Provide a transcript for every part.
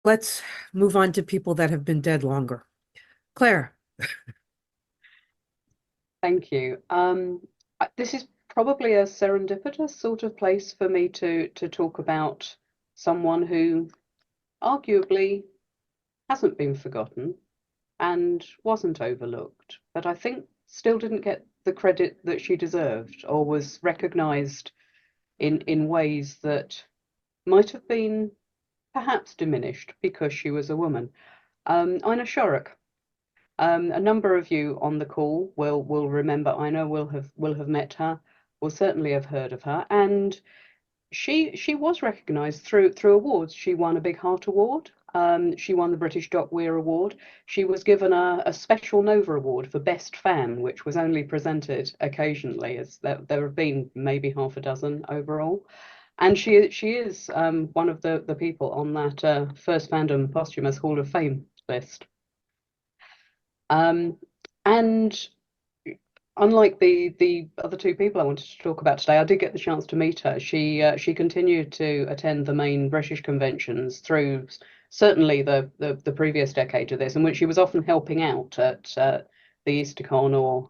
let's move on to people that have been dead longer. Claire. Thank you. This is probably a serendipitous sort of place for me to talk about someone who arguably hasn't been forgotten and wasn't overlooked, but I think still didn't get the credit that she deserved or was recognised in ways that might have been perhaps diminished because she was a woman. Ina Shorrock. A number of you on the call will remember Ina, will have met her, will certainly have heard of her, and she was recognised through awards. She won a Big Heart Award. She won the British Doc Weir Award. She was given a special Nova Award for Best Fan, which was only presented occasionally, as there have been maybe half a dozen overall. And she is one of the people on that first fandom posthumous Hall of Fame list. And unlike the other two people I wanted to talk about today, I did get the chance to meet her. She continued to attend the main British conventions through certainly the previous decade of this, in which she was often helping out at the EasterCon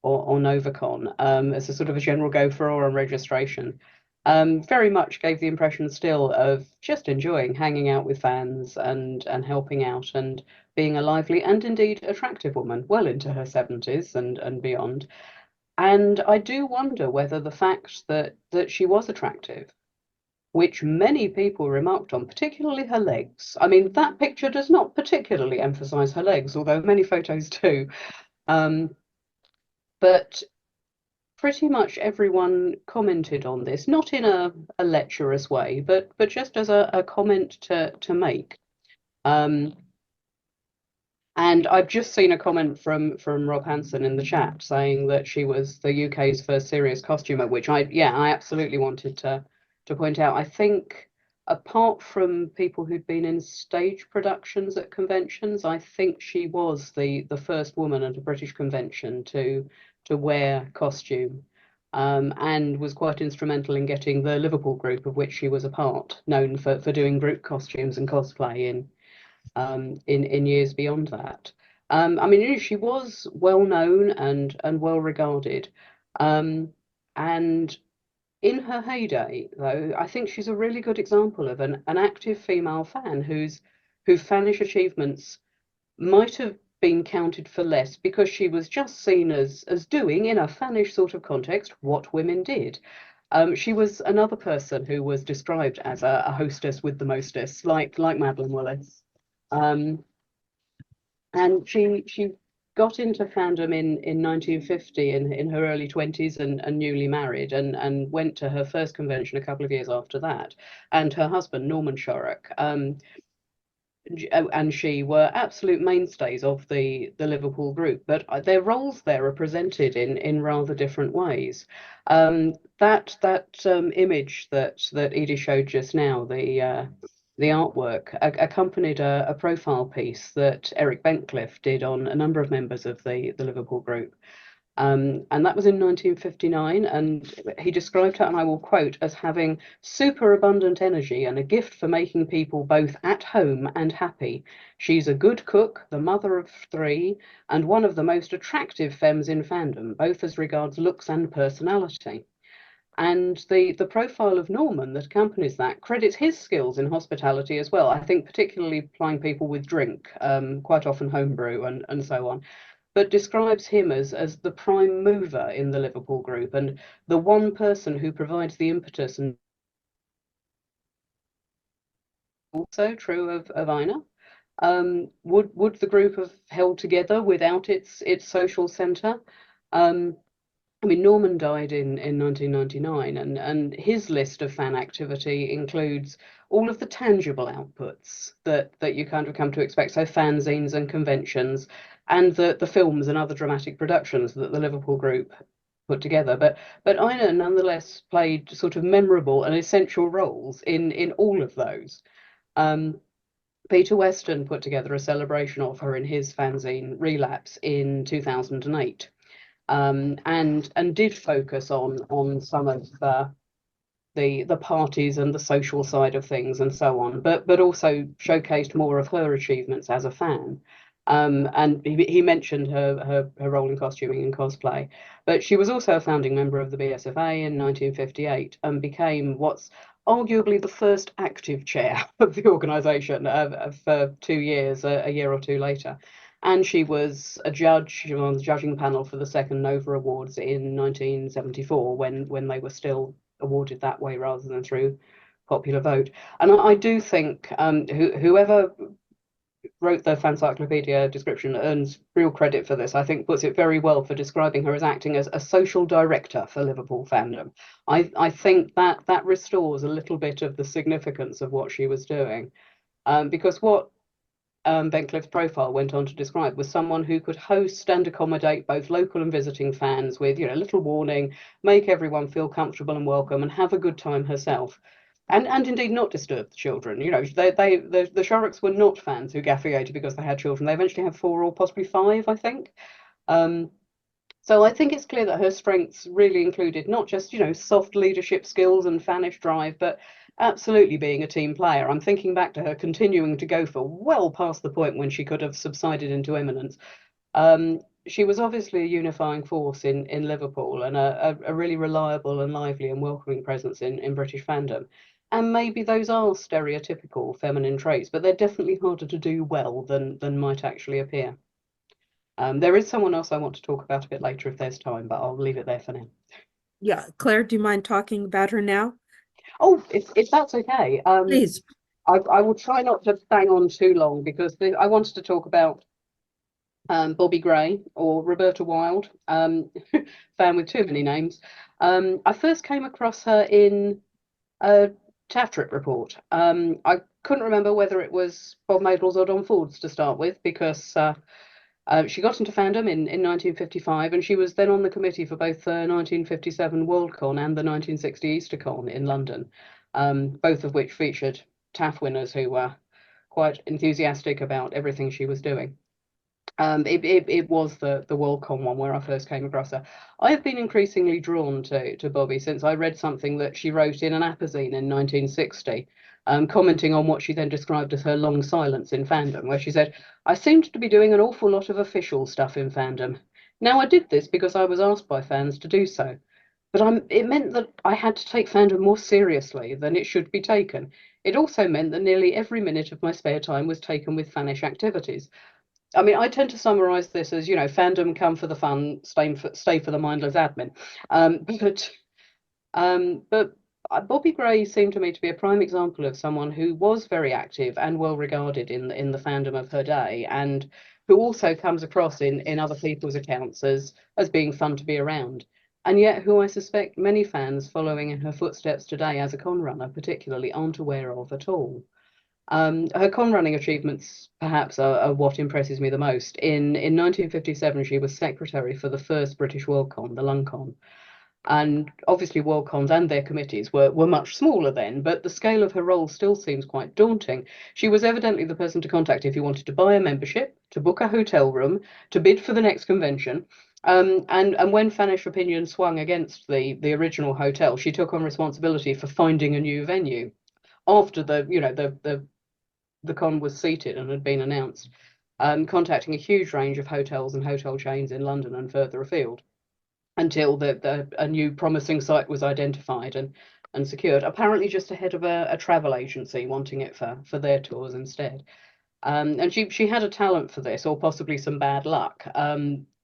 or NovaCon as a sort of a general gopher or a registration. Very much gave the impression still of just enjoying hanging out with fans and helping out and being a lively and indeed attractive woman, well into her 70s and beyond. And I do wonder whether the fact that she was attractive, which many people remarked on, particularly her legs. I mean, that picture does not particularly emphasize her legs, although many photos do. But pretty much everyone commented on this, not in a lecherous way, but just as a comment to make. And I've just seen a comment from Rob Hanson in the chat saying that she was the UK's first serious costumer, which I absolutely wanted to point out. I think apart from people who'd been in stage productions at conventions, I think she was the first woman at a British convention to wear costume, and was quite instrumental in getting the Liverpool group, of which she was a part, known for doing group costumes and cosplay in years beyond that. I mean, she was well known and well regarded, and in her heyday, though, I think she's a really good example of an active female fan whose fanish achievements might have been counted for less because she was just seen as doing, in a fanish sort of context, what women did. She was another person who was described as a hostess with the mostess, like Madeline Willis. And she got into fandom in 1950 in her early 20s and newly married, and went to her first convention a couple of years after that. And her husband, Norman Shorrock, and she were absolute mainstays of the Liverpool group, but their roles there are presented in rather different ways. That image that Edie showed just now, the artwork, accompanied a profile piece that Eric Bentcliffe did on a number of members of the Liverpool group. And that was in 1959, and he described her, and I will quote, as having superabundant energy and a gift for making people both at home and happy. She's a good cook, the mother of 3, and one of the most attractive femmes in fandom, both as regards looks and personality. And the profile of Norman that accompanies that credits his skills in hospitality as well. I think particularly plying people with drink, quite often homebrew and so on, but describes him as the prime mover in the Liverpool group and the one person who provides the impetus. And also true of Ina. Would the group have held together without its social centre? I mean, Norman died in 1999, and his list of fan activity includes all of the tangible outputs that you kind of come to expect, so fanzines and conventions, and the films and other dramatic productions that the Liverpool group put together. But Ina nonetheless played sort of memorable and essential roles in all of those. Peter Weston put together a celebration of her in his fanzine Relapse in 2008. And did focus on some of the parties and the social side of things and so on, but also showcased more of her achievements as a fan. And he mentioned her role in costuming and cosplay, but she was also a founding member of the BSFA in 1958 and became what's arguably the first active chair of the organisation for 2 years, a year or two later. And she was a judge on the judging panel for the second Nova Awards in 1974 when they were still awarded that way rather than through popular vote. And I do think whoever wrote the Fancyclopedia description earns real credit for this. I think puts it very well for describing her as acting as a social director for Liverpool fandom. I think that restores a little bit of the significance of what she was doing, because what Bencliffe's profile went on to describe was someone who could host and accommodate both local and visiting fans with, little warning, make everyone feel comfortable and welcome, and have a good time herself. And indeed not disturb the children. The Shorrocks were not fans who gaffeated because they had children. They eventually had 4 or possibly 5, I think. So I think it's clear that her strengths really included not just, soft leadership skills and fanish drive, but absolutely being a team player. I'm thinking back to her continuing to go for well past the point when she could have subsided into eminence. She was obviously a unifying force in Liverpool and a really reliable and lively and welcoming presence in British fandom. And maybe those are stereotypical feminine traits, but they're definitely harder to do well than might actually appear. There is someone else I want to talk about a bit later if there's time, but I'll leave it there for now. Yeah, Claire, do you mind talking about her now? Oh, if that's okay. Please. I will try not to bang on too long because I wanted to talk about Bobbie Gray or Roberta Wilde, fan with too many names. I first came across her in a TAF trip report. I couldn't remember whether it was Bob Madles or Don Ford's to start with because she got into fandom in 1955 and she was then on the committee for both the 1957 Worldcon and the 1960 EasterCon in London, both of which featured TAF winners who were quite enthusiastic about everything she was doing. It was the Worldcon one where I first came across her. I have been increasingly drawn to Bobbie since I read something that she wrote in an Apazine in 1960, commenting on what she then described as her long silence in fandom, where she said, "I seemed to be doing an awful lot of official stuff in fandom. Now I did this because I was asked by fans to do so, but it meant that I had to take fandom more seriously than it should be taken. It also meant that nearly every minute of my spare time was taken with fanish activities." I mean, I tend to summarize this as, fandom, come for the fun, stay for the mindless admin. But Bobbie Gray seemed to me to be a prime example of someone who was very active and well regarded in the fandom of her day, and who also comes across in other people's accounts as being fun to be around, and yet who I suspect many fans following in her footsteps today as a con runner particularly aren't aware of at all. Her con running achievements perhaps are what impresses me the most. In 1957, she was secretary for the first British Worldcon, the Luncon. And obviously Worldcons and their committees were much smaller then, but the scale of her role still seems quite daunting. She was evidently the person to contact if you wanted to buy a membership, to book a hotel room, to bid for the next convention. And when Fanish opinion swung against the original hotel, she took on responsibility for finding a new venue after the con was seated and had been announced, contacting a huge range of hotels and hotel chains in London and further afield until a new promising site was identified and secured, apparently just ahead of a travel agency wanting it for their tours instead. And she had a talent for this, or possibly some bad luck.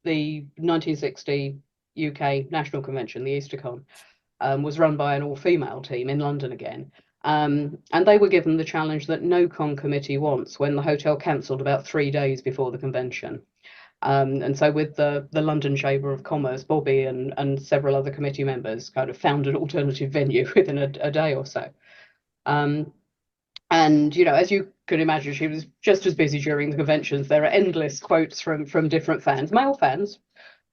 The 1960 UK National Convention, the EasterCon, was run by an all-female team in London again. And they were given the challenge that no con committee wants when the hotel cancelled about 3 days before the convention. And so with the London Chamber of Commerce, Bobbie and several other committee members kind of found an alternative venue within a day or so. And, as you can imagine, she was just as busy during the conventions. There are endless quotes from different fans, male fans,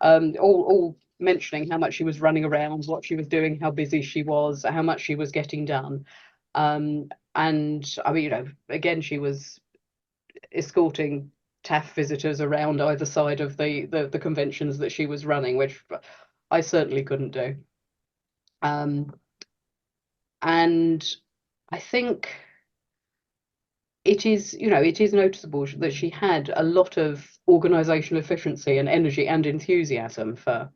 all mentioning how much she was running around, what she was doing, how busy she was, how much she was getting done. And I mean, again, she was escorting TAF visitors around either side of the conventions that she was running, which I certainly couldn't do. And I think it is, it is noticeable that she had a lot of organizational efficiency and energy and enthusiasm for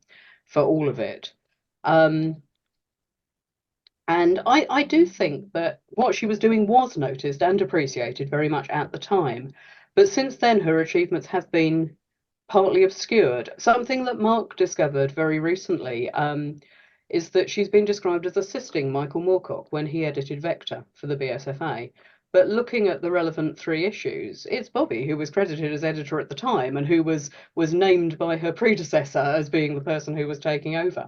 all of it. And I do think that what she was doing was noticed and appreciated very much at the time. But since then, her achievements have been partly obscured. Something that Mark discovered very recently is that she's been described as assisting Michael Moorcock when he edited Vector for the BSFA. But looking at the relevant 3 issues, it's Bobbie who was credited as editor at the time and who was named by her predecessor as being the person who was taking over.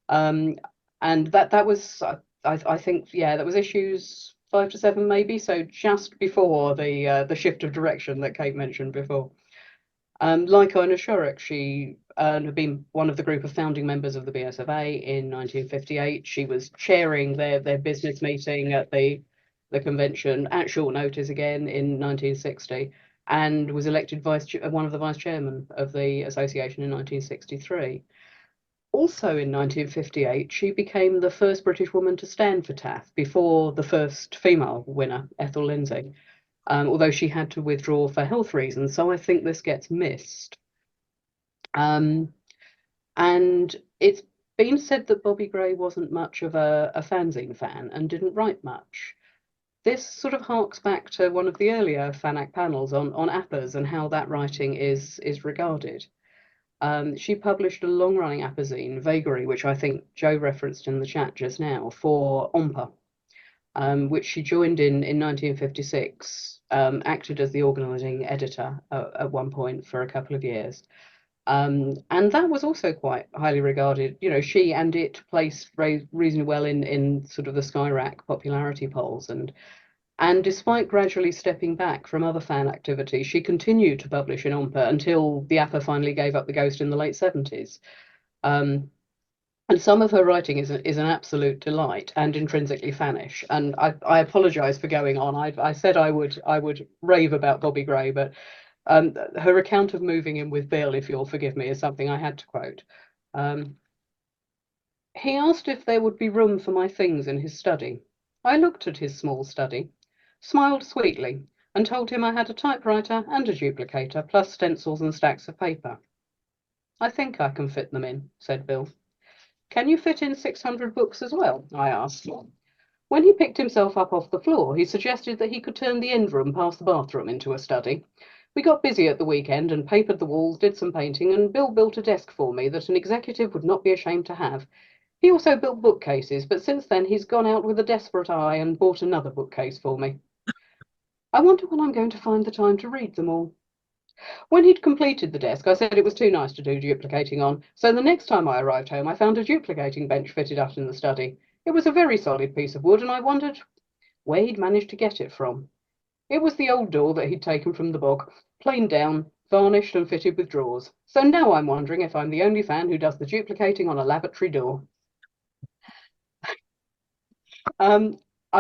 And that was, I think, yeah, that was issues 5 to 7 maybe, so just before the shift of direction that Kate mentioned before. Like Ina Shorrock, she had been one of the group of founding members of the BSFA in 1958. She was chairing their business meeting at the convention at short notice again in 1960, and was elected one of the vice chairmen of the association in 1963. Also in 1958, she became the first British woman to stand for TAF before the first female winner, Ethel Lindsay. Although she had to withdraw for health reasons, so I think this gets missed. And it's been said that Bobbie Gray wasn't much of a fanzine fan and didn't write much. This sort of harks back to one of the earlier FANAC panels on APPAs and how that writing is regarded. She published a long-running APPA-zine, Vagary, which I think Joe referenced in the chat just now, for OMPA, which she joined in 1956, acted as the organising editor at one point for a couple of years. And that was also quite highly regarded. She and it placed reasonably well in sort of the Skyrack popularity polls. And despite gradually stepping back from other fan activity, she continued to publish in OMPA until the APPA finally gave up the ghost in the late 70s. And some of her writing is an absolute delight and intrinsically fanish. And I apologise for going on. I said I would rave about Bobbie Gray, but her account of moving in with Bill, if you'll forgive me, is something I had to quote. He asked if there would be room for my things in his study. I looked at his small study, smiled sweetly, and told him I had a typewriter and a duplicator, plus stencils and stacks of paper. I think I can fit them in, said Bill. Can you fit in 600 books as well? I asked. When he picked himself up off the floor, he suggested that he could turn the end room past the bathroom into a study. We got busy at the weekend and papered the walls, did some painting, and Bill built a desk for me that an executive would not be ashamed to have. He also built bookcases, but since then he's gone out with a desperate eye and bought another bookcase for me. I wonder when I'm going to find the time to read them all. When he'd completed the desk, I said it was too nice to do duplicating on, so the next time I arrived home, I found a duplicating bench fitted up in the study. It was a very solid piece of wood, and I wondered where he'd managed to get it from. It was the old door that he'd taken from the bog, planed down, varnished and fitted with drawers. So now I'm wondering if I'm the only fan who does the duplicating on a lavatory door. I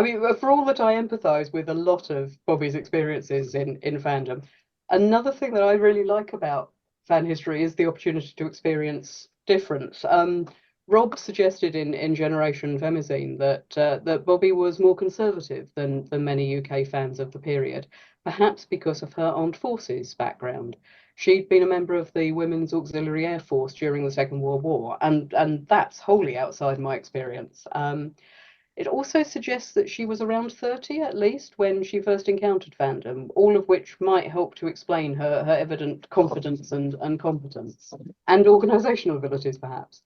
mean, for all that I empathise with a lot of Bobbie's experiences in fandom, another thing that I really like about fan history is the opportunity to experience difference. Rob suggested in Generation Femizine that Bobbie was more conservative than many UK fans of the period, perhaps because of her armed forces background. She'd been a member of the Women's Auxiliary Air Force during the Second World War, and that's wholly outside my experience. It also suggests that she was around 30 at least when she first encountered fandom, all of which might help to explain her evident confidence and competence, and organisational abilities perhaps.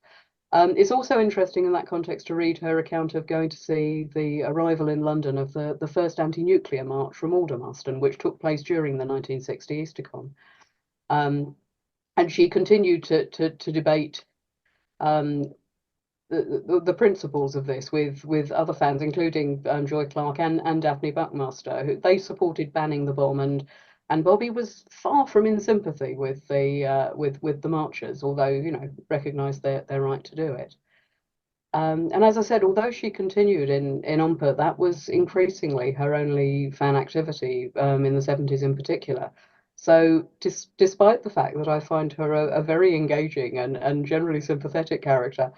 It's also interesting in that context to read her account of going to see the arrival in London of the first anti-nuclear march from Aldermaston, which took place during the 1960 Eastercon. And she continued to debate the principles of this with other fans, including Joy Clark and Daphne Buckmaster, who they supported banning the bomb, and Bobbie was far from in sympathy with the marchers, although recognised their right to do it. And as I said, although she continued in OMPA, that was increasingly her only fan activity in the 70s in particular. So despite the fact that I find her a very engaging and generally sympathetic character,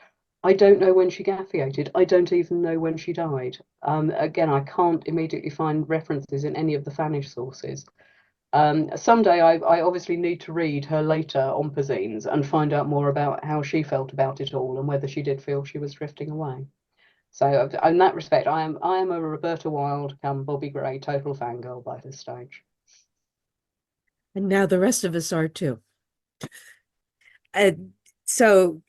I don't know when she gaffiated. I don't even know when she died. Again, I can't immediately find references in any of the Fanish sources. Someday I obviously need to read her later ompazines and find out more about how she felt about it all and whether she did feel she was drifting away. So in that respect, I am a Roberta Wilde come Bobbie Gray total fangirl by this stage. And now the rest of us are too. So,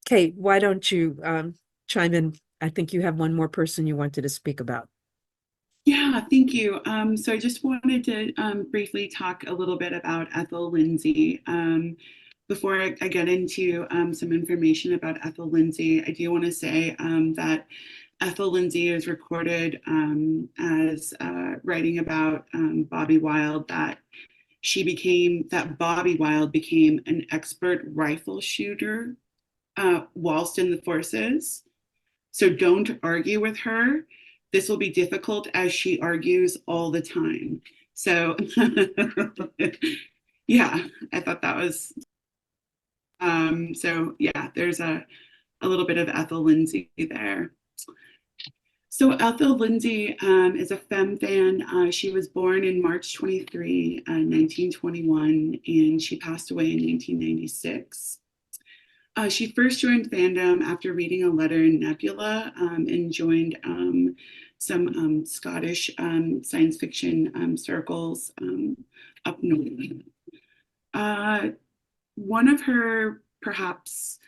Kate, why don't you chime in? I think you have one more person you wanted to speak about. Yeah, thank you. So I just wanted to briefly talk a little bit about Ethel Lindsay. Before I get into some information about Ethel Lindsay, I do want to say that Ethel Lindsay is recorded as writing about Bobbie Wilde, that Bobbie Wilde became an expert rifle shooter whilst in the forces. So don't argue with her. This will be difficult as she argues all the time. So yeah, I thought that was, so yeah, there's a little bit of Ethel Lindsay there. So Ethel Lindsay is a femme fan. She was born in March 23, 1921, and she passed away in 1996. She first joined fandom after reading a letter in Nebula and joined some Scottish science fiction circles up north. One of her perhaps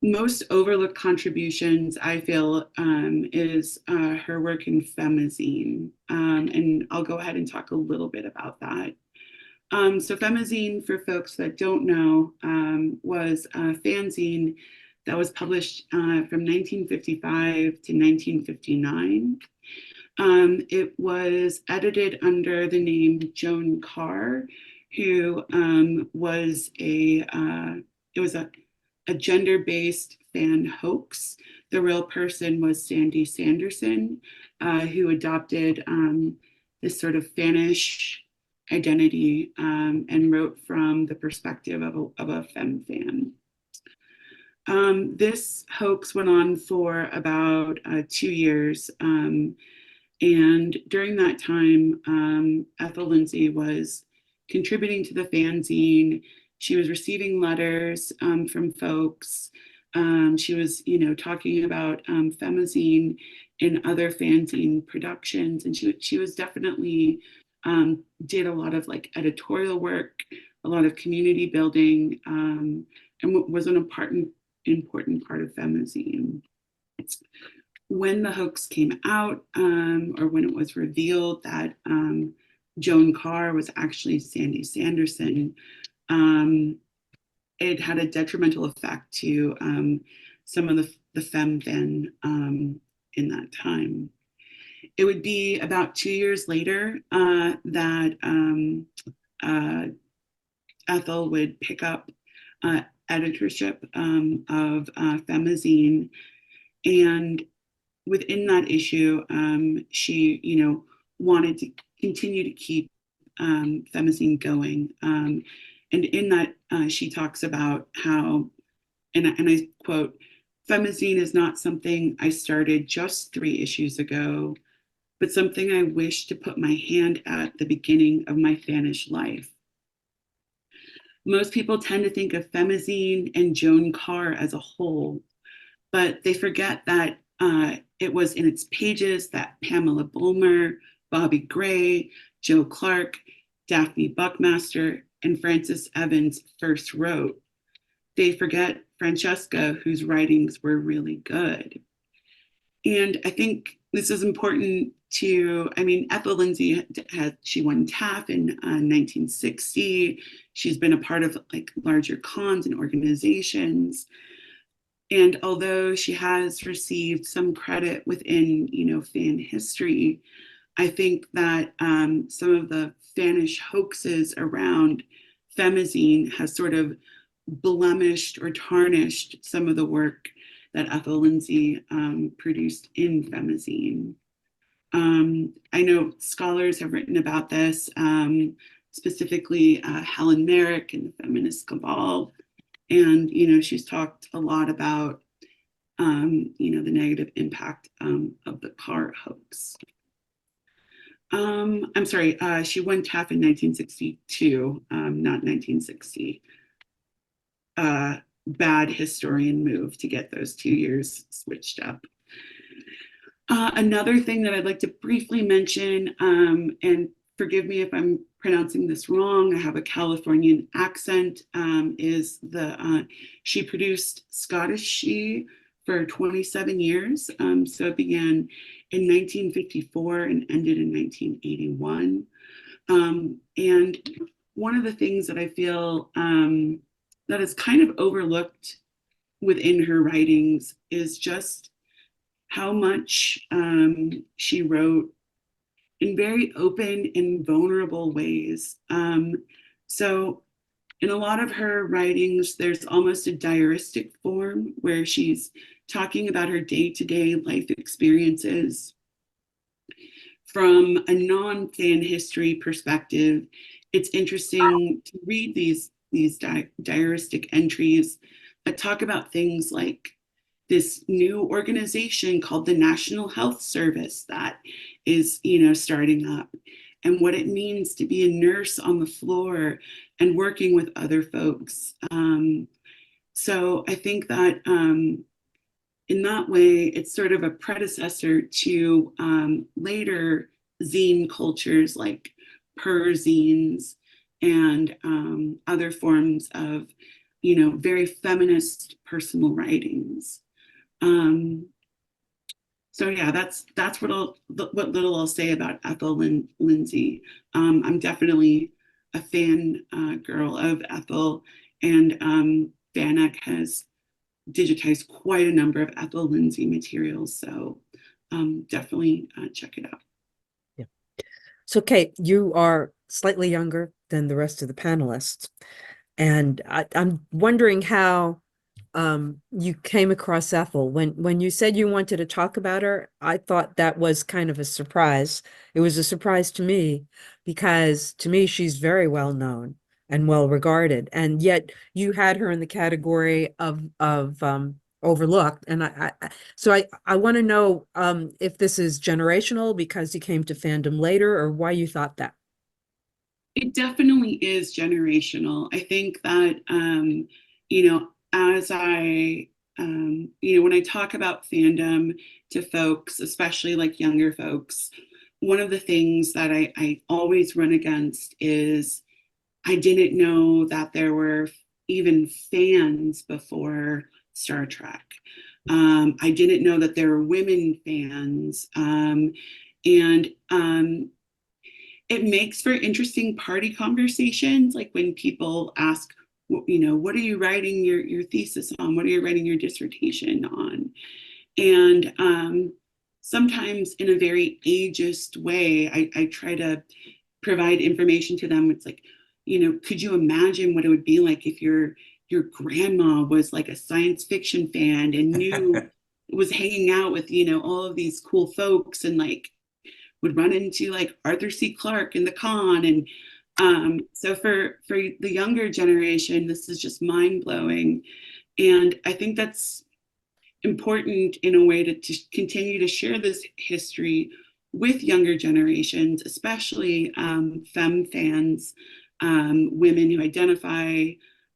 most overlooked contributions, I feel, is her work in Femizine. And I'll go ahead and talk a little bit about that. So Femizine, for folks that don't know, was a fanzine that was published from 1955 to 1959. It was edited under the name Joan Carr, who was it was a gender-based fan hoax. The real person was Sandy Sanderson, who adopted this sort of fanish identity and wrote from the perspective of a femme fan. This hoax went on for about 2 years. And during that time, Ethel Lindsay was contributing to the fanzine. She was receiving letters from folks. She was, talking about Femizine in other fanzine productions. And she was definitely did a lot of like editorial work, a lot of community building, and was an important part of Femizine. When the hoax came out, or when it was revealed that Joan Carr was actually Sandy Sanderson, it had a detrimental effect to some of the femme fan in that time. It would be about 2 years later that Ethel would pick up editorship of Femizine, and within that issue, she, wanted to continue to keep Femizine going. And in that, she talks about how, and I quote, "Femizine is not something I started just 3 issues ago, but something I wish to put my hand at the beginning of my fanish life. Most people tend to think of Femizine and Joan Carr as a whole, but they forget that it was in its pages that Pamela Bulmer, Bobbie Gray, Joe Clark, Daphne Buckmaster, and Frances Evans first wrote. They forget Francesca, whose writings were really good." And I think this is important to, Ethel Lindsay she won TAF in 1960. She's been a part of like larger cons and organizations. And although she has received some credit within, fan history, I think that some of the fanish hoaxes around Femizine has sort of blemished or tarnished some of the work that Ethel Lindsay produced in Femizine. I know scholars have written about this, specifically Helen Merrick in the Feminist Cabal. And, she's talked a lot about the negative impact of the car hoax. I'm sorry, she won TAF in 1962, not 1960. Bad historian move to get those 2 years switched up. Another thing that I'd like to briefly mention, and forgive me if I'm pronouncing this wrong, I have a Californian accent, is she produced Scottish She for 27 years. So it began in 1954 and ended in 1981. And one of the things that I feel that is kind of overlooked within her writings is just how much she wrote in very open and vulnerable ways. So in a lot of her writings, there's almost a diaristic form where she's talking about her day-to-day life experiences. From a non-fan history perspective, it's interesting to read these diaristic entries that talk about things like this new organization called the National Health Service that is, starting up, and what it means to be a nurse on the floor and working with other folks. So I think that in that way, it's sort of a predecessor to later zine cultures like zines and other forms of, very feminist personal writings. So yeah, that's what little I'll say about Ethel Lindsay. I'm definitely a fan girl of Ethel, and FANAC has digitized quite a number of Ethel Lindsay materials. So definitely check it out. Yeah. So Kate, you are slightly younger than the rest of the panelists, and I'm wondering how you came across Ethel. When you said you wanted to talk about her, I thought that was kind of a surprise. It was a surprise to me because to me she's very well known and well regarded, and yet you had her in the category of overlooked. And I want to know if this is generational because you came to fandom later, or why you thought that. It definitely is generational. I think that as I, when I talk about fandom to folks, especially like younger folks, one of the things that I always run against is I didn't know that there were even fans before Star Trek. I didn't know that there were women fans. And it makes for interesting party conversations, like when people ask, what are you writing your thesis on? What are you writing your dissertation on? And sometimes in a very ageist way, I try to provide information to them. It's like, could you imagine what it would be like if your grandma was like a science fiction fan and was hanging out with, all of these cool folks and like would run into like Arthur C. Clarke in the con. And so for the younger generation, this is just mind blowing. And I think that's important in a way to continue to share this history with younger generations, especially femme fans, women who identify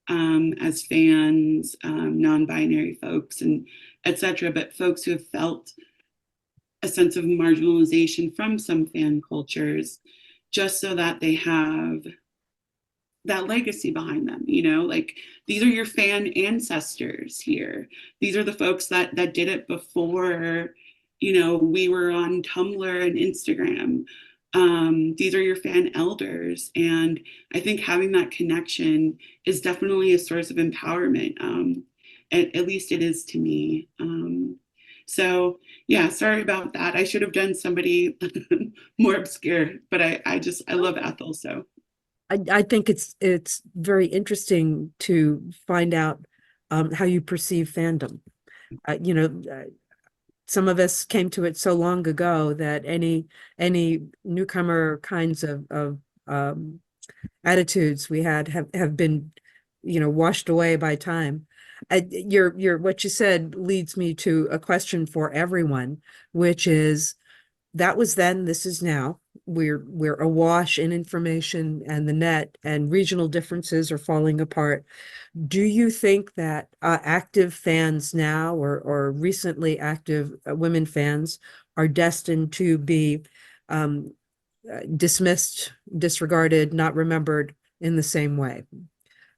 as fans, non-binary folks, and etc. But folks who have felt a sense of marginalization from some fan cultures, just so that they have that legacy behind them. Like these are your fan ancestors here. These are the folks that did it before, we were on Tumblr and Instagram. These are your fan elders. And I think having that connection is definitely a source of empowerment. At least it is to me. So yeah, sorry about that. I should have done somebody more obscure, but I love Ethel. So I think it's very interesting to find out how you perceive fandom. Some of us came to it so long ago that any newcomer kinds of attitudes we had have been, washed away by time. what you said leads me to a question for everyone, which is, that was then, this is now. We're awash in information and the net, and regional differences are falling apart. Do you think that active fans now, or recently active women fans, are destined to be dismissed, disregarded, not remembered in the same way?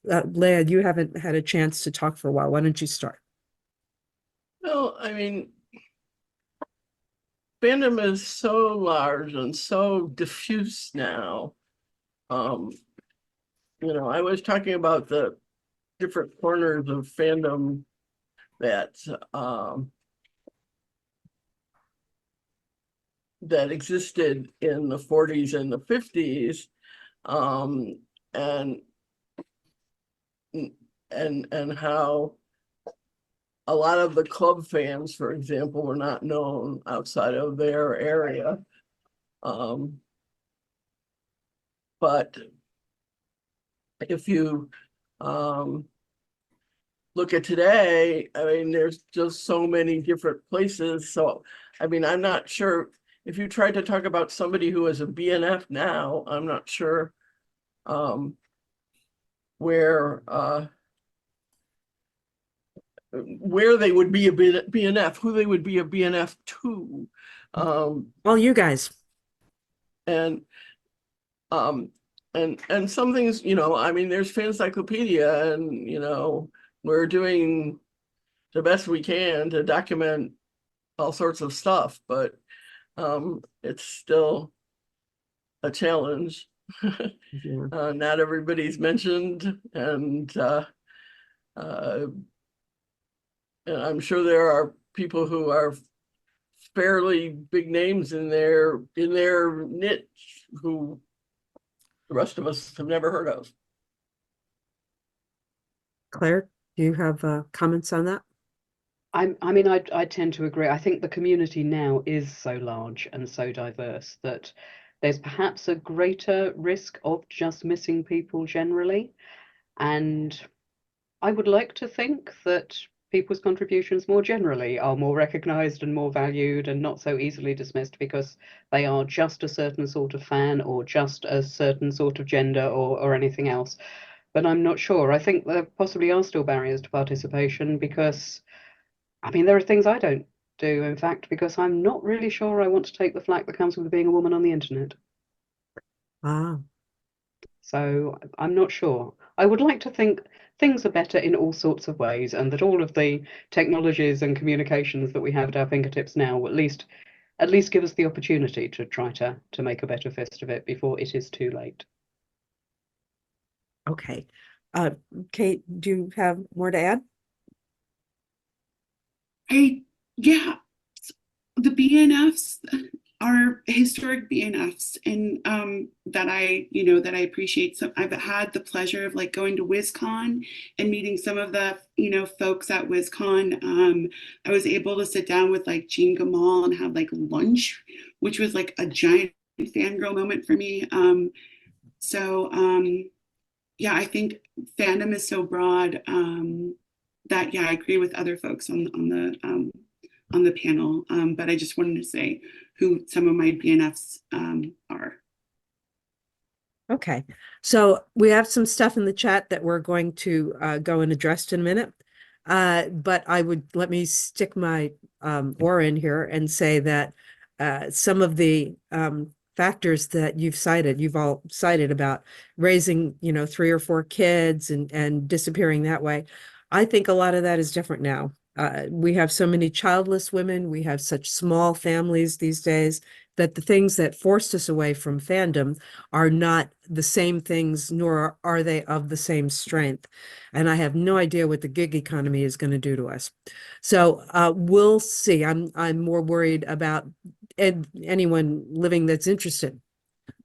Leah, you haven't had a chance to talk for a while. Why don't you start? Well, I mean, fandom is so large and so diffuse now. I was talking about the different corners of fandom that that existed in the 40s and the 50s, and how a lot of the club fans, for example, were not known outside of their area. But if you look at today, I mean, there's just so many different places. So, I mean, I'm not sure if you tried to talk about somebody who is a BNF now, I'm not sure where they would be a BNF, who they would be a BNF to. Well, you guys. And some things, I mean, there's Fancyclopedia, and, we're doing the best we can to document all sorts of stuff, but it's still a challenge. Yeah. Not everybody's mentioned, and I'm sure there are people who are fairly big names in their niche who the rest of us have never heard of. Claire, do you have comments on that? I tend to agree. I think the community now is so large and so diverse that there's perhaps a greater risk of just missing people generally. And I would like to think that people's contributions more generally are more recognized and more valued and not so easily dismissed because they are just a certain sort of fan or just a certain sort of gender or anything else. But I'm not sure. I think there possibly are still barriers to participation because, I mean, there are things I don't do, in fact, because I'm not really sure I want to take the flack that comes with being a woman on the internet. Ah, So I'm not sure. I would like to think things are better in all sorts of ways, and that all of the technologies and communications that we have at our fingertips now will at least give us the opportunity to try to make a better fist of it before it is too late. okay. Kate, do you have more to add? Yeah, the BNFs are historic BNFs, and that I appreciate. So I've had the pleasure of like going to WizCon and meeting some of the folks at WizCon. I was able to sit down with like Jean Gamal and have like lunch, which was like a giant fangirl moment for me. Yeah, I think fandom is so broad that I agree with other folks on the panel. But I just wanted to say who some of my BNFs are. Okay, so we have some stuff in the chat that we're going to go and address in a minute. But let me stick my oar in here and say that some of the factors that you've all cited about raising, 3 or 4 kids and disappearing that way. I think a lot of that is different now. We have so many childless women. We have such small families these days that the things that forced us away from fandom are not the same things, nor are they of the same strength. And I have no idea what the gig economy is going to do to us. So we'll see. I'm more worried about anyone living that's interested,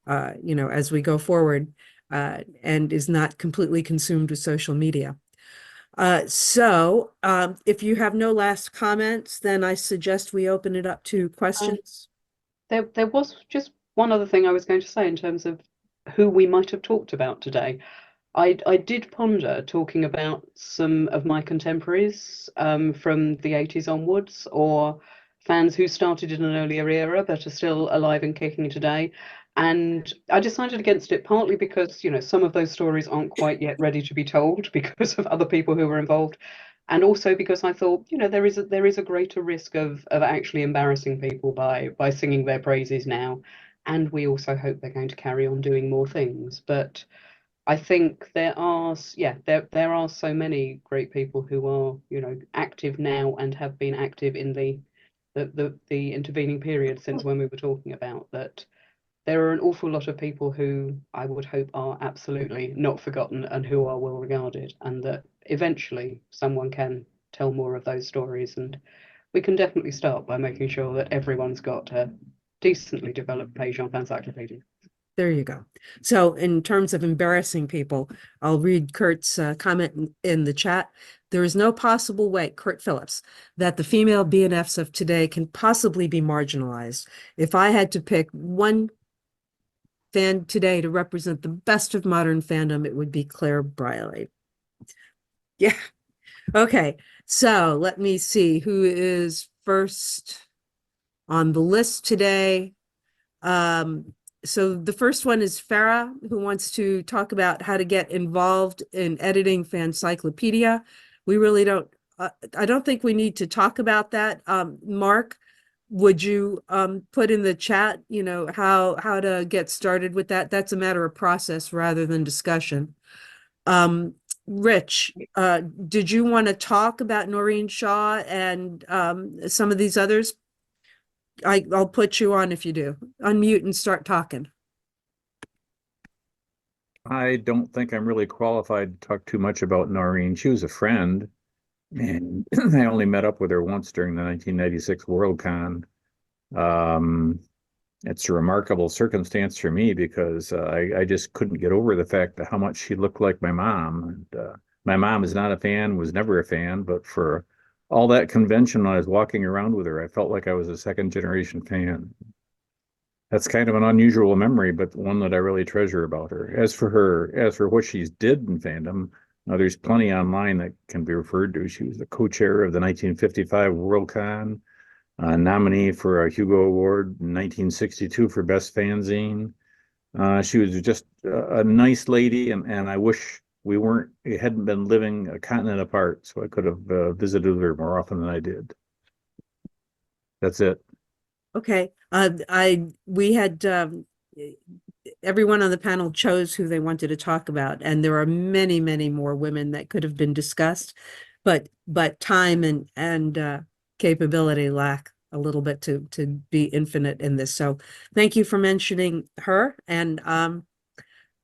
as we go forward, and is not completely consumed with social media. So if you have no last comments, then I suggest we open it up to questions. There was just one other thing I was going to say in terms of who we might have talked about today. I did ponder talking about some of my contemporaries from the 80s onwards, or fans who started in an earlier era but are still alive and kicking today. And I decided against it partly because, you know, some of those stories aren't quite yet ready to be told because of other people who were involved. And also because I thought, you know, there is a greater risk of actually embarrassing people by singing their praises now. And we also hope they're going to carry on doing more things. But I think there are so many great people who are, you know, active now and have been active in the intervening period since when we were talking about that. There are an awful lot of people who I would hope are absolutely not forgotten and who are well regarded, and that eventually someone can tell more of those stories. And we can definitely start by making sure that everyone's got a decently developed page on Fancyclopedia. There you go. So in terms of embarrassing people, I'll read Kurt's comment in the chat. There is no possible way, Kurt Phillips, that the female BNFs of today can possibly be marginalized. If I had to pick one fan today to represent the best of modern fandom, it would be Claire Brialey. Yeah. Okay. So let me see who is first on the list today. So the first one is Farah, who wants to talk about how to get involved in editing Fancyclopedia. We really don't, I don't think we need to talk about that. Mark, would you put in the chat, you know, how to get started with that? That's a matter of process rather than discussion. Rich, did you want to talk about Noreen Shaw and some of these others? I'll put you on if you do. Unmute and start talking. I don't think I'm really qualified to talk too much about Noreen. She was a friend, and I only met up with her once during the 1996 Worldcon. It's a remarkable circumstance for me because I just couldn't get over the fact that how much she looked like my mom. And my mom is not a fan, was never a fan, but for all that convention when I was walking around with her, I felt like I was a second generation fan. That's kind of an unusual memory, but one that I really treasure about her. As for what she's did in fandom, there's plenty online that can be referred to. She was the co-chair of the 1955 Worldcon, nominee for a Hugo Award in 1962 for Best Fanzine. She was just a nice lady, and I wish we hadn't been living a continent apart, so I could have visited her more often than I did. That's it. Okay. We had everyone on the panel chose who they wanted to talk about, and there are many, many more women that could have been discussed, but time and capability lack a little bit to be infinite in this. So thank you for mentioning her. And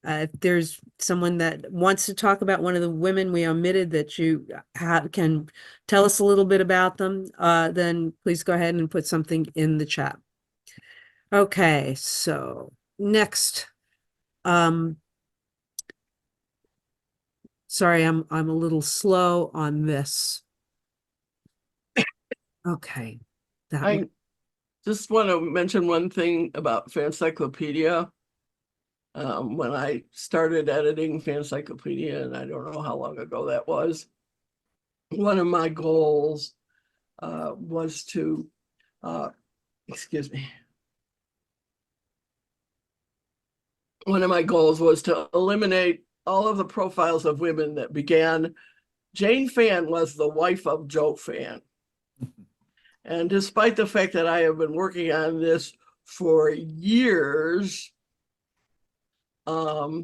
if there's someone that wants to talk about one of the women we omitted that you can tell us a little bit about them, then please go ahead and put something in the chat. Okay, so next, sorry, I'm a little slow on this. Okay. I just want to mention one thing about Fancyclopedia. When I started editing Fancyclopedia, and I don't know how long ago that was, one of my goals was to, excuse me. One of my goals was to eliminate all of the profiles of women that began. Jane Fan was the wife of Joe Fan. And despite the fact that I have been working on this for years, they're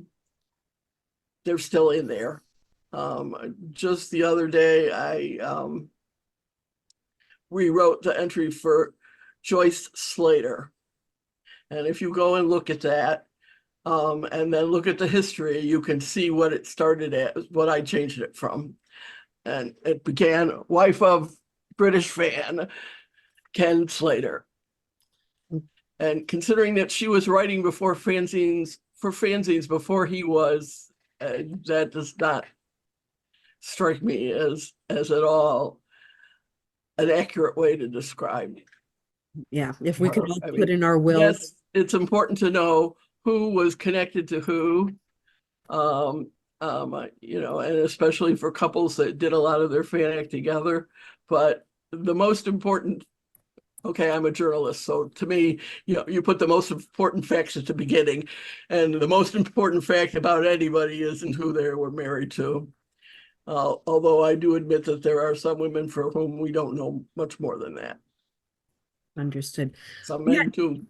still in there. Just the other day, I rewrote the entry for Joyce Slater. And if you go and look at that, and then look at the history, you can see what it started as, what I changed it from. And it began wife of British fan, Ken Slater. And considering that she was writing before fanzines, for fanzines before he was, that does not strike me as at all an accurate way to describe. Yeah, if we could all I put mean, in our wills. yes, it's important to know who was connected to who. You know, and especially for couples that did a lot of their FANAC together. But the most important, okay, I'm a journalist, so to me, you know, you put the most important facts at the beginning, and the most important fact about anybody isn't who they were married to. Although I do admit that there are some women for whom we don't know much more than that. Understood. Some men Yeah. too.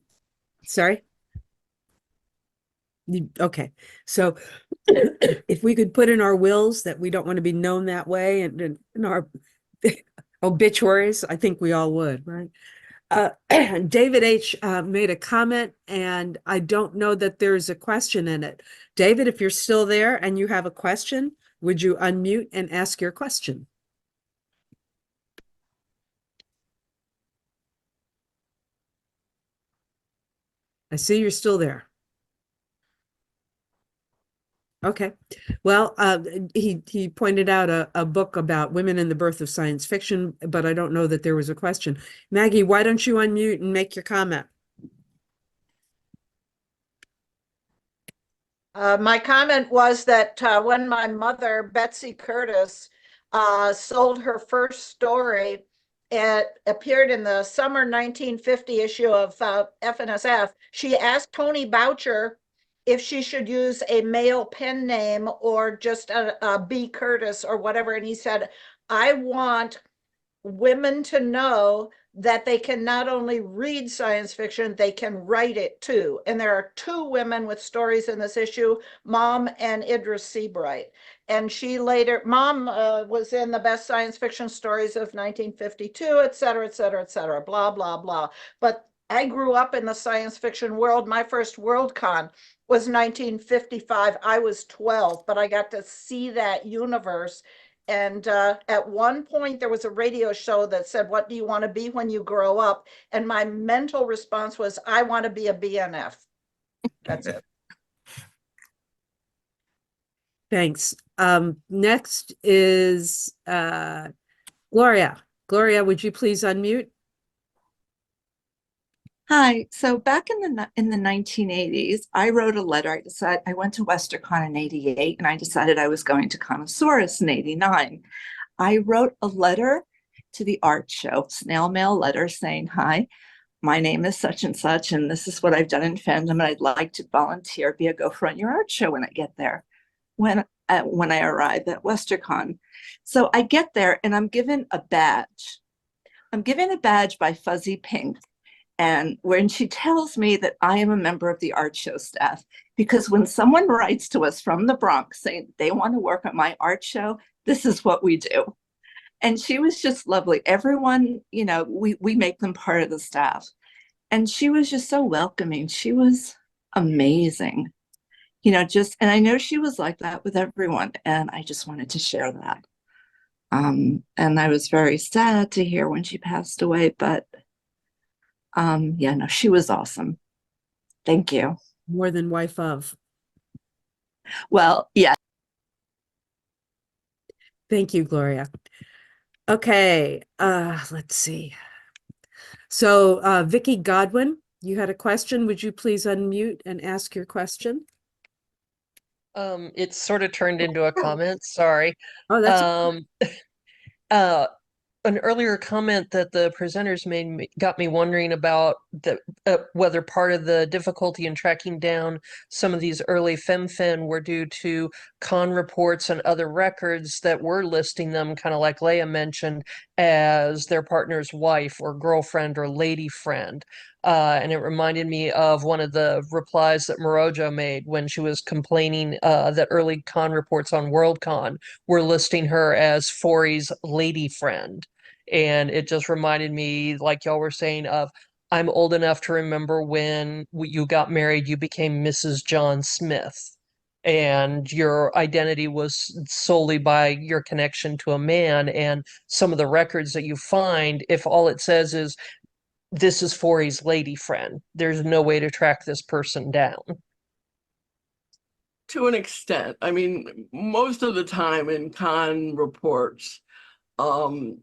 Sorry? Okay, so if we could put in our wills that we don't want to be known that way, and in our obituaries, I think we all would, right? David H. Made a comment, and I don't know that there's a question in it. David, if you're still there and you have a question, would you unmute and ask your question? I see you're still there. Okay. Well, he pointed out a book about women in the birth of science fiction, but I don't know that there was a question. Maggie, why don't you unmute and make your comment? My comment was that when my mother, Betsy Curtis, sold her first story, it appeared in the summer 1950 issue of FNSF. She asked Tony Boucher if she should use a male pen name or just a B. Curtis or whatever. And he said, I want women to know that they can not only read science fiction, they can write it too. And there are two women with stories in this issue, Mom and Idris Seabright. And she later, Mom was in the best science fiction stories of 1952, et cetera, blah, blah, blah. But I grew up in the science fiction world. My first Worldcon was 1955. I was 12, but I got to see that universe. And at one point, there was a radio show that said, what do you want to be when you grow up? And my mental response was, I want to be a BNF. That's it. Thanks. Next is Gloria. Gloria, would you please unmute? Hi. So back in the 1980s, I wrote a letter. I went to WesterCon in 88, and I decided I was going to Connoissaurus in 89. I wrote a letter to the art show, snail mail letter, saying, hi, my name is such and such, and this is what I've done in fandom, and I'd like to volunteer, be a go front your art show when I get there, when I arrive at WesterCon. So I get there, and I'm given a badge. I'm given a badge by Fuzzy Pink. And when she tells me that I am a member of the art show staff, because when someone writes to us from the Bronx saying they want to work at my art show, this is what we do. And she was just lovely. Everyone, you know, we make them part of the staff. And she was just so welcoming. She was amazing. You know, and I know she was like that with everyone. And I just wanted to share that. And I was very sad to hear when she passed away, but yeah, no, she was awesome. Thank you. More than wife of. Well, yeah. Thank you, Gloria. Okay, let's see. So Vicki Godwin, you had a question. Would you please unmute and ask your question? It's sort of turned into a comment, sorry. Oh, that's An earlier comment that the presenters made got me wondering about whether part of the difficulty in tracking down some of these early FemFin were due to con reports and other records that were listing them, kind of like Leah mentioned, as their partner's wife or girlfriend or lady friend. And it reminded me of one of the replies that Morojo made when she was complaining that early con reports on Worldcon were listing her as Forey's lady friend. And it just reminded me, like y'all were saying, of I'm old enough to remember when you got married, you became Mrs. John Smith. And your identity was solely by your connection to a man. And some of the records that you find, if all it says is, this is Forey's lady friend, there's no way to track this person down. To an extent. I mean, most of the time in con reports, and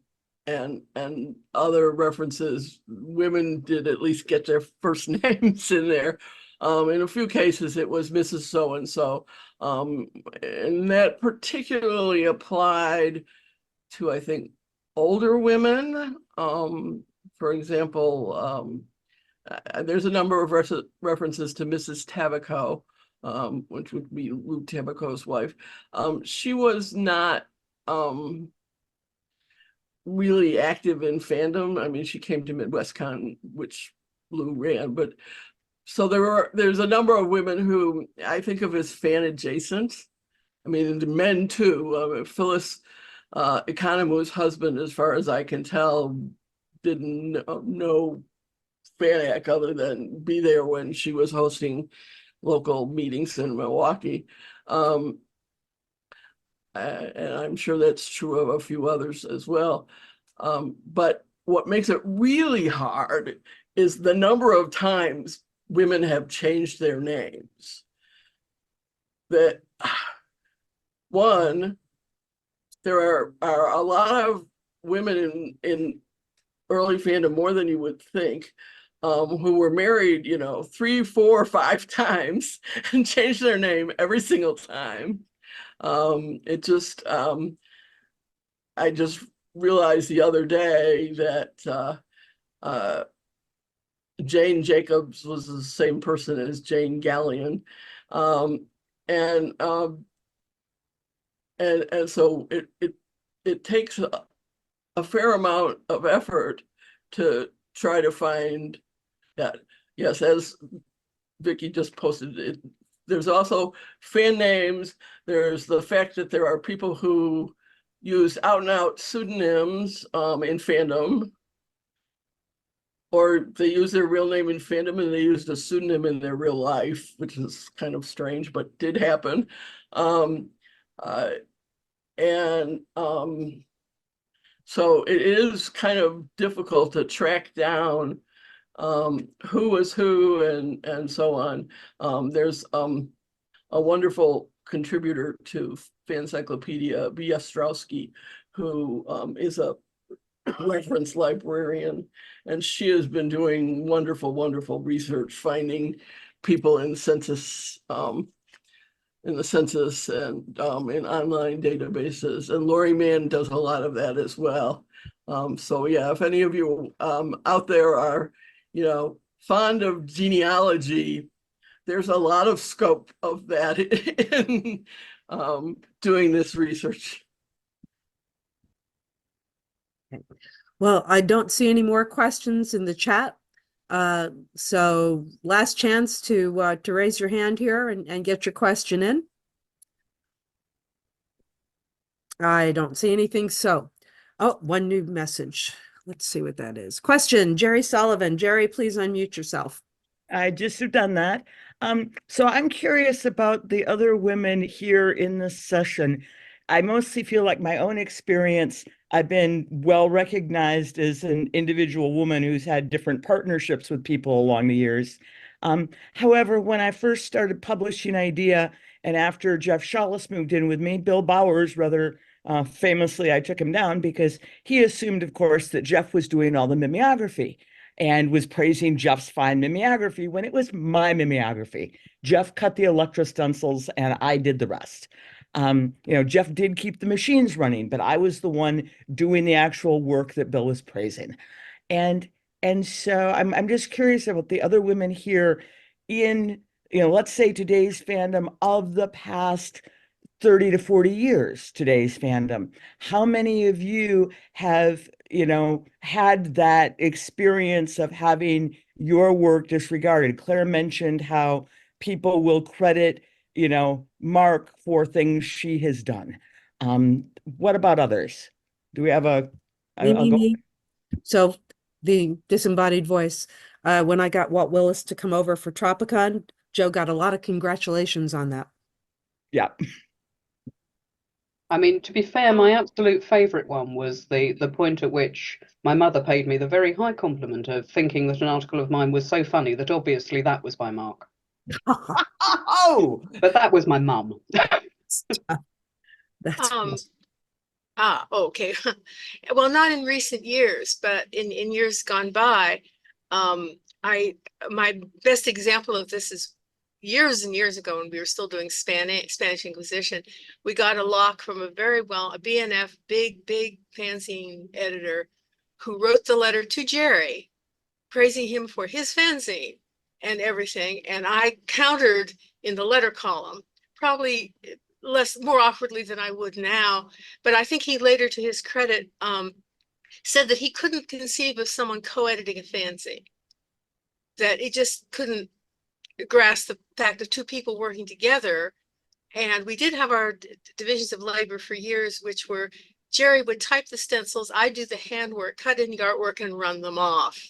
other references, women did at least get their first names in there. In a few cases, it was Mrs. So-and-so. And that particularly applied to, I think, older women. For example, there's a number of references to Mrs. Tabaco, which would be Lou Tabaco's wife. She was not really active in fandom. I mean, she came to MidwestCon, which Lou ran, but so there's a number of women who I think of as fan adjacent. I mean, the men too. Phyllis Economou's husband, as far as I can tell, didn't know FANAC other than be there when she was hosting local meetings in Milwaukee. And I'm sure that's true of a few others as well. But what makes it really hard is the number of times women have changed their names. That one, there are a lot of women in early fandom, more than you would think, who were married, 3, 4, 5 times and changed their name every single time. I just realized the other day that Jane Jacobs was the same person as Jane Gallion. And so it takes a fair amount of effort to try to find that. Yes, as Vicki just posted it, there's also fan names. There's the fact that there are people who use out and out pseudonyms in fandom, or they use their real name in fandom and they used a pseudonym in their real life, which is kind of strange, but did happen. So it is kind of difficult to track down who was who and so on. There's a wonderful contributor to Fancyclopedia, B.S. Strowski, who is a reference librarian, and she has been doing wonderful, wonderful research, finding people in the census and in online databases. And Lori Mann does a lot of that as well. So yeah, if any of you out there are, fond of genealogy, there's a lot of scope of that in doing this research. Well, I don't see any more questions in the chat. So last chance to raise your hand here and get your question in. I don't see anything. So, one new message. Let's see what that is. Question, Jerry Sullivan. Jerry, please unmute yourself. I just have done that. So I'm curious about the other women here in this session. I mostly feel like my own experience, I've been well recognized as an individual woman who's had different partnerships with people along the years. However, when I first started publishing Idea, and after Jeff Shawless moved in with me, Bill Bowers, rather famously, I took him down because he assumed, of course, that Jeff was doing all the mimeography and was praising Jeff's fine mimeography when it was my mimeography. Jeff cut the Electra stencils and I did the rest. Jeff did keep the machines running, but I was the one doing the actual work that Bill was praising. And so I'm just curious about the other women here in, let's say today's fandom of the past 30 to 40 years, today's fandom. How many of you have, had that experience of having your work disregarded? Claire mentioned how people will credit, Mark for things she has done. What about others? Do we have Me. So the disembodied voice, when I got Walt Willis to come over for Tropicon, Joe got a lot of congratulations on that. Yeah. I mean, to be fair, my absolute favourite one was the point at which my mother paid me the very high compliment of thinking that an article of mine was so funny that obviously that was by Mark. Oh, but that was my mum. That's okay. Well, not in recent years, but in years gone by, I my best example of this is years and years ago when we were still doing Spanish Inquisition. We got a lock from a BNF, big fanzine editor who wrote the letter to Jerry, praising him for his fanzine and everything. And I countered in the letter column, probably more awkwardly than I would now. But I think he later, to his credit, said that he couldn't conceive of someone co-editing a fanzine, that it just couldn't grasp the fact of two people working together. And we did have our divisions of labor for years, which were Jerry would type the stencils, I'd do the handwork, cut in the artwork, and run them off.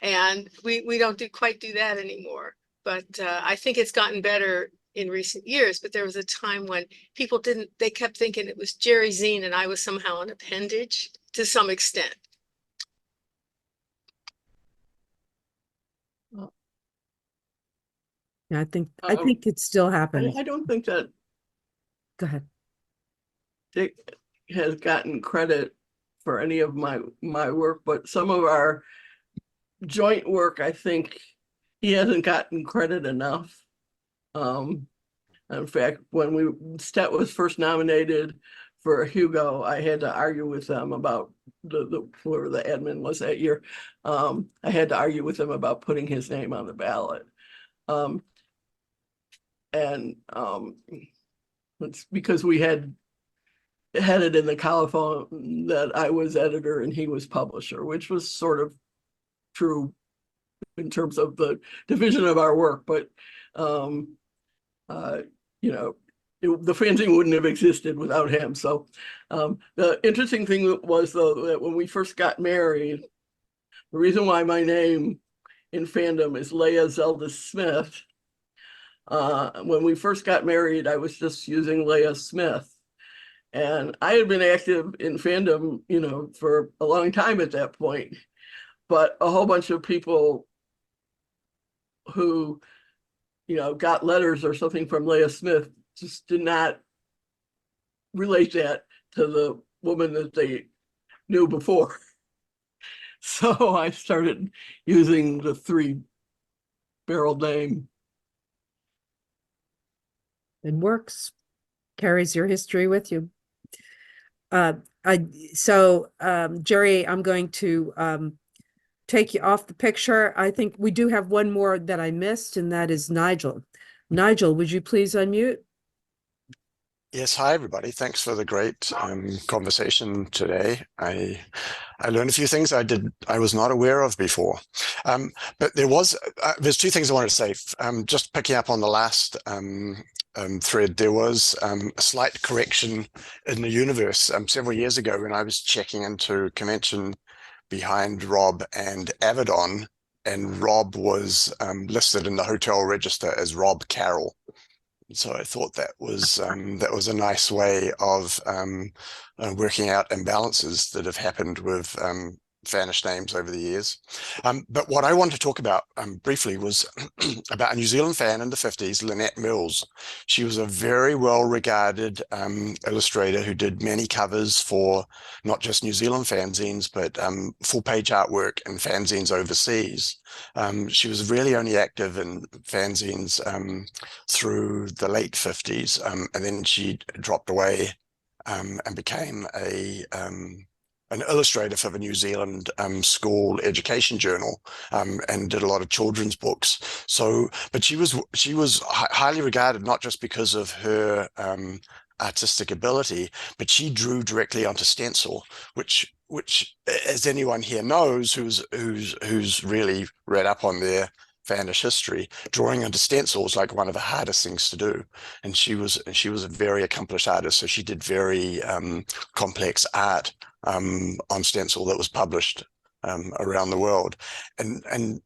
And we don't quite do that anymore. But I think it's gotten better in recent years. But there was a time when people they kept thinking it was Jerry's zine and I was somehow an appendage to some extent. Yeah, I think it still happens. I don't think that Go ahead. Dick has gotten credit for any of my work, but some of our joint work, I think he hasn't gotten credit enough. In fact, when Stet was first nominated for a Hugo, I had to argue with them about whoever the admin was that year. I had to argue with them about putting his name on the ballot. It's because we had it in the colophon that I was editor and he was publisher, which was sort of true in terms of the division of our work. But the fanzine wouldn't have existed without him. So the interesting thing was, though, that when we first got married, the reason why my name in fandom is Leah Zeldes Smith. When we first got married, I was just using Leah Smith. And I had been active in fandom, for a long time at that point. But a whole bunch of people who, got letters or something from Leah Smith just did not relate that to the woman that they knew before. So I started using the 3-barrel name. It works, carries your history with you. Jerry, I'm going to take you off the picture. I think we do have one more that I missed, and that is Nigel. Nigel, would you please unmute? Yes, hi everybody. Thanks for the great conversation today. I learned a few things I was not aware of before. But there's two things I wanted to say. Just picking up on the last thread, there was a slight correction in the universe several years ago when I was checking into convention behind Rob and Avedon, and Rob was listed in the hotel register as Rob Carroll. So I thought that was a nice way of working out imbalances that have happened with Spanish names over the years. But what I wanted to talk about briefly was about a New Zealand fan in the 50s, Lynette Mills. She was a very well-regarded illustrator who did many covers for not just New Zealand fanzines, but full-page artwork and fanzines overseas. She was really only active in fanzines through the late 50s, and then she dropped away and became an illustrator for the New Zealand school education journal, and did a lot of children's books. But she was highly regarded not just because of her artistic ability, but she drew directly onto stencil, which as anyone here knows who's really read up on their fanish history, drawing onto stencil is like one of the hardest things to do. And she was a very accomplished artist, so she did very complex art on stencil that was published around the world. And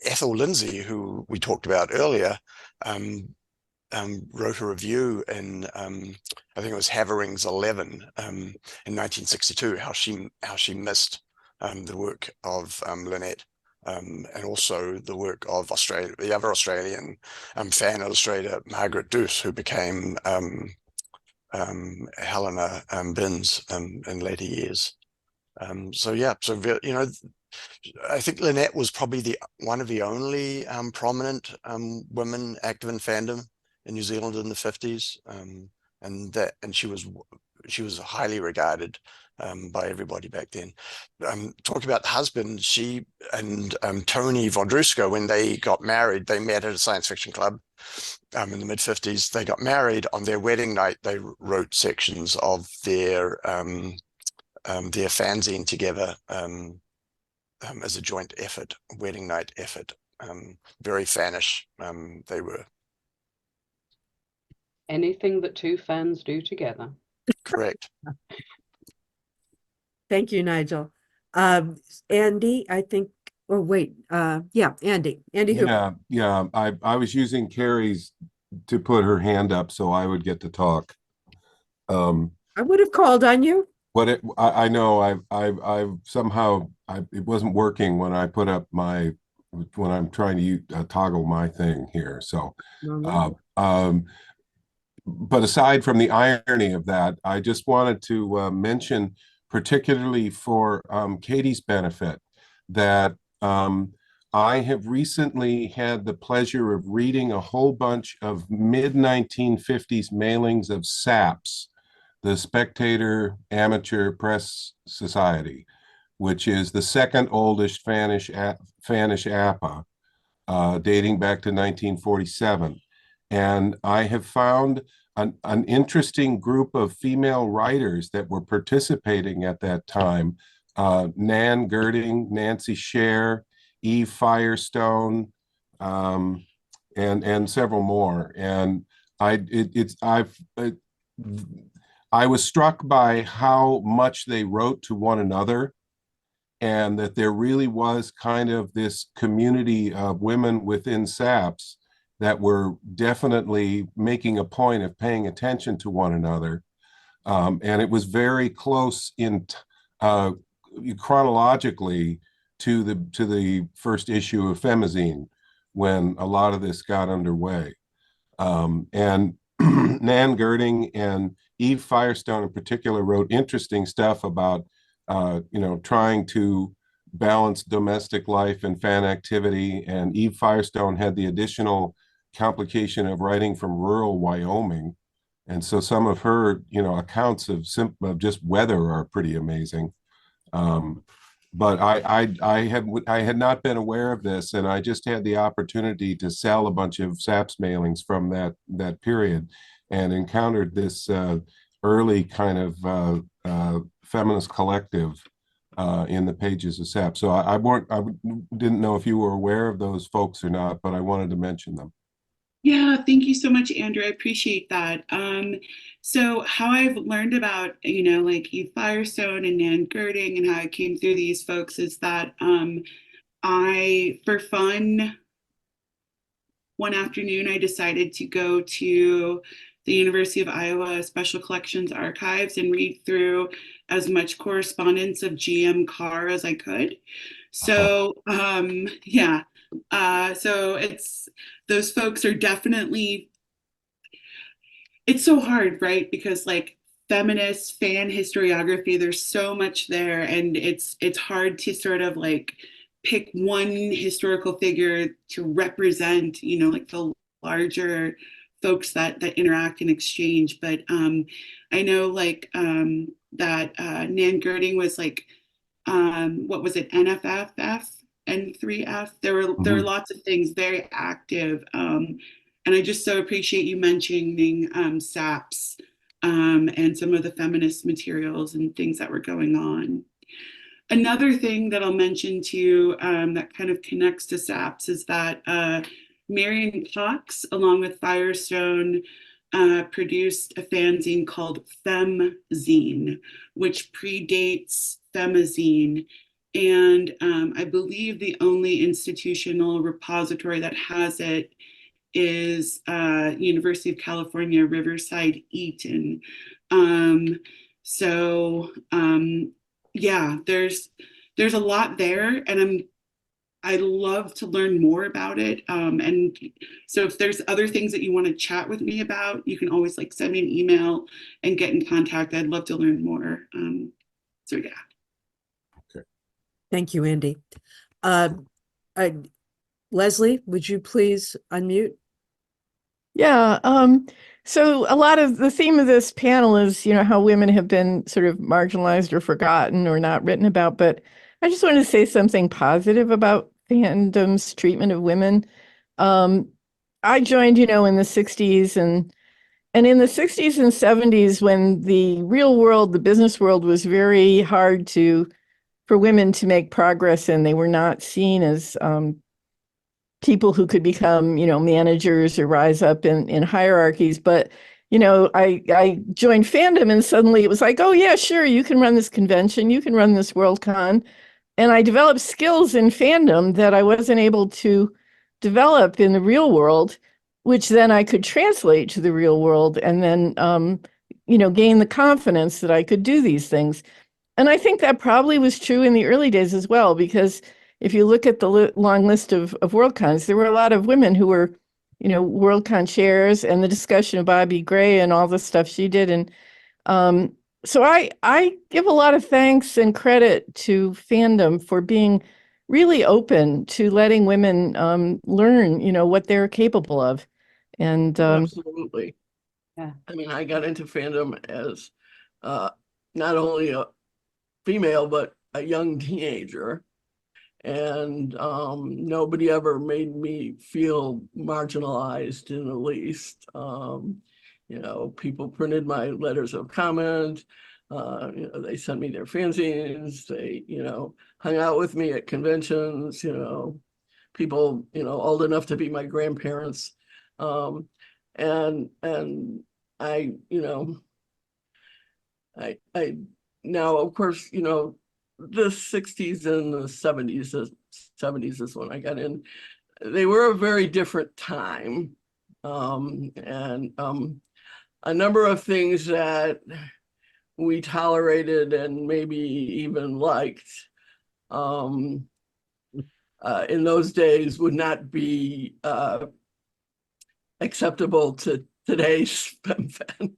Ethel Lindsay, who we talked about earlier, wrote a review in I think it was Havering's 11 in 1962, how she missed the work of Lynette, and also the work of the other Australian fan illustrator Margaret Douce, who became Helena Binns in later years. I think Lynette was probably one of the only prominent women active in fandom in New Zealand in the 50s, and she was highly regarded by everybody back then. Talking about the husband, she and Tony Vondruska, when they got married, they met at a science fiction club in the mid-50s. They got married. On their wedding night, they wrote sections of their fanzine together as a joint effort, wedding night effort. Very fanish they were. Anything that two fans do together. Correct. Thank you, Nigel. Andy, I think, oh, wait, yeah, Andy Hooper. Yeah. I was using Carrie's to put her hand up so I would get to talk. I would have called on you. I know I've somehow it wasn't working when I put up when I'm trying to toggle my thing here. So, but aside from the irony of that, I just wanted to mention, particularly for Katie's benefit, that I have recently had the pleasure of reading a whole bunch of mid-1950s mailings of SAPS, the Spectator Amateur Press Society, which is the second oldest Fanish APA, dating back to 1947. And I have found an interesting group of female writers that were participating at that time. Nan Gerding, Nancy Scher, Eve Firestone, and several more. And I was struck by how much they wrote to one another, and that there really was kind of this community of women within SAPS that were definitely making a point of paying attention to one another. And it was very close in chronologically to the first issue of Femizine, when a lot of this got underway. And Nan Gerding and Eve Firestone in particular wrote interesting stuff about trying to balance domestic life and fan activity. And Eve Firestone had the additional complication of writing from rural Wyoming. And so some of her, accounts of just weather are pretty amazing. But I had not been aware of this, and I just had the opportunity to sell a bunch of SAPS mailings from that period, and encountered this early kind of feminist collective in the pages of SAPS. So I didn't know if you were aware of those folks or not, but I wanted to mention them. Yeah, thank you so much, Andrew. I appreciate that. So how I've learned about, like Eve Firestone and Nan Gerding and how I came through these folks is that for fun, one afternoon, I decided to go to the University of Iowa Special Collections Archives and read through as much correspondence of GM Carr as I could. So, so those folks are definitely, it's so hard, right? Because like feminist fan historiography, there's so much there, and it's hard to sort of like pick one historical figure to represent, like the larger folks that interact and exchange. But I know like that Nan Gerding was like, what was it, NFFF, N3F? There were lots of things, very active. And I just so appreciate you mentioning SAPS and some of the feminist materials and things that were going on. Another thing that I'll mention too that kind of connects to SAPS is that Marion Cox, along with Firestone, produced a fanzine called Femizine, which predates Femizine. And I believe the only institutional repository that has it is University of California, Riverside, Eaton. Yeah, there's a lot there, and I love to learn more about it. And so if there's other things that you want to chat with me about, you can always like send me an email and get in contact. I'd love to learn more. So yeah. Okay. Thank you, Andy. Uh, Leslie, would you please unmute? Yeah, so a lot of the theme of this panel is, how women have been sort of marginalized or forgotten or not written about, but I just wanted to say something positive about fandom's treatment of women. I joined, in the 60s and in the 60s and 70s when the real world, the business world was very hard for women to make progress in. They were not seen as people who could become, managers or rise up in hierarchies. But, I joined fandom and suddenly it was like, oh yeah, sure, you can run this convention, you can run this Worldcon. And I developed skills in fandom that I wasn't able to develop in the real world, which then I could translate to the real world and then, gain the confidence that I could do these things. And I think that probably was true in the early days as well, because if you look at the long list of Worldcons, there were a lot of women who were, Worldcon chairs, and the discussion of Bobbie Gray and all the stuff she did. And so I give a lot of thanks and credit to fandom for being really open to letting women learn, what they're capable of. And Absolutely. Yeah. I mean, I got into fandom as not only a female, but a young teenager. And nobody ever made me feel marginalized in the least. People printed my letters of comment. They sent me their fanzines. They, hung out with me at conventions. People, old enough to be my grandparents. And I, I now, of course, the 60s and the 70s is when I got in. They were a very different time. And a number of things that we tolerated and maybe even liked in those days would not be acceptable to today's fan.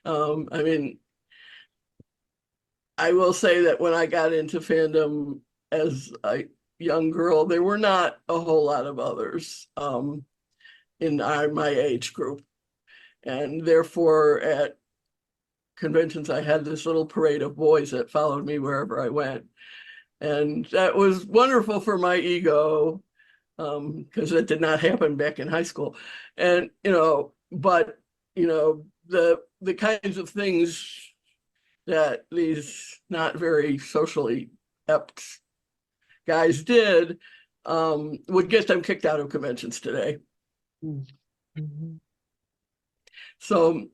I mean, I will say that when I got into fandom as a young girl, there were not a whole lot of others in my age group. And therefore, at conventions, I had this little parade of boys that followed me wherever I went. And that was wonderful for my ego, because that did not happen back in high school. And, but, the kinds of things that these not very socially apt guys did would get them kicked out of conventions today. Mm-hmm. So,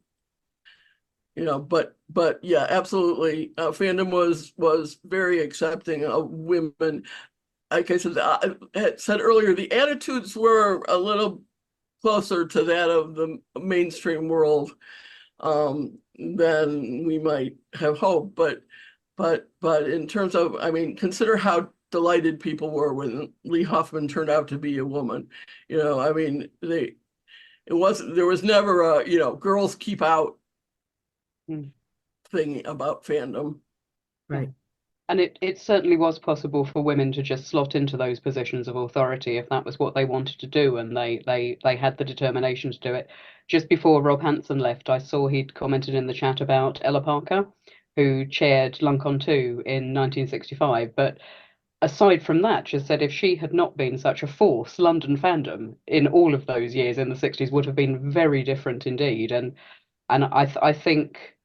but yeah, absolutely. Fandom was very accepting of women. Like I had said earlier, the attitudes were a little closer to that of the mainstream world than we might have hoped. But in terms of, I mean, consider how delighted people were when Lee Hoffman turned out to be a woman. I mean, there was never a, girls keep out thing about fandom. Right. And it certainly was possible for women to just slot into those positions of authority if that was what they wanted to do, and they had the determination to do it. Just before Rob Hanson left, I saw he'd commented in the chat about Ella Parker, who chaired Luncon 2 in 1965. But aside from that, just said if she had not been such a force, London fandom in all of those years in the 60s would have been very different indeed. And I think,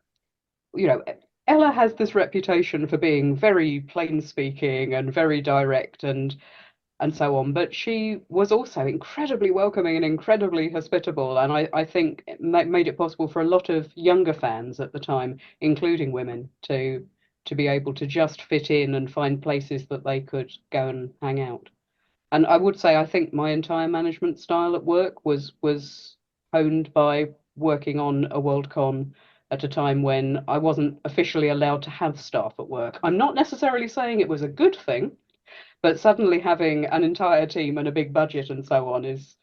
Ella has this reputation for being very plain speaking and very direct and so on, but she was also incredibly welcoming and incredibly hospitable, and I think it made it possible for a lot of younger fans at the time, including women, to be able to just fit in and find places that they could go and hang out. And I would say I think my entire management style at work was honed by working on a Worldcon at a time when I wasn't officially allowed to have staff at work. I'm not necessarily saying it was a good thing, but suddenly having an entire team and a big budget and so on is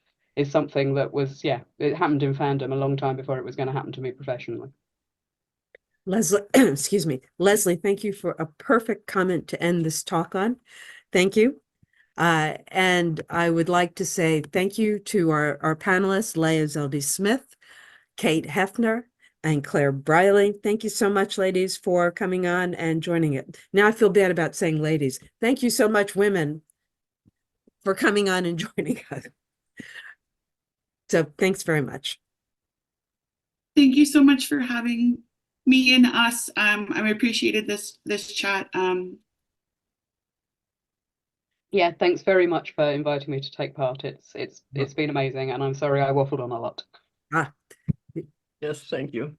something that was, it happened in fandom a long time before it was going to happen to me professionally. Leslie, excuse me. Leslie, thank you for a perfect comment to end this talk on. Thank you. And I would like to say thank you to our panelists, Leah Zeldes Smith, Kate Heffner, and Claire Brialey. Thank you so much, ladies, for coming on and joining it. Now I feel bad about saying ladies. Thank you so much, women, for coming on and joining us. So thanks very much. Thank you so much for having me and us. I appreciated this chat. Yeah, thanks very much for inviting me to take part. It's been amazing, and I'm sorry I waffled on a lot. Ah, Yes, thank you.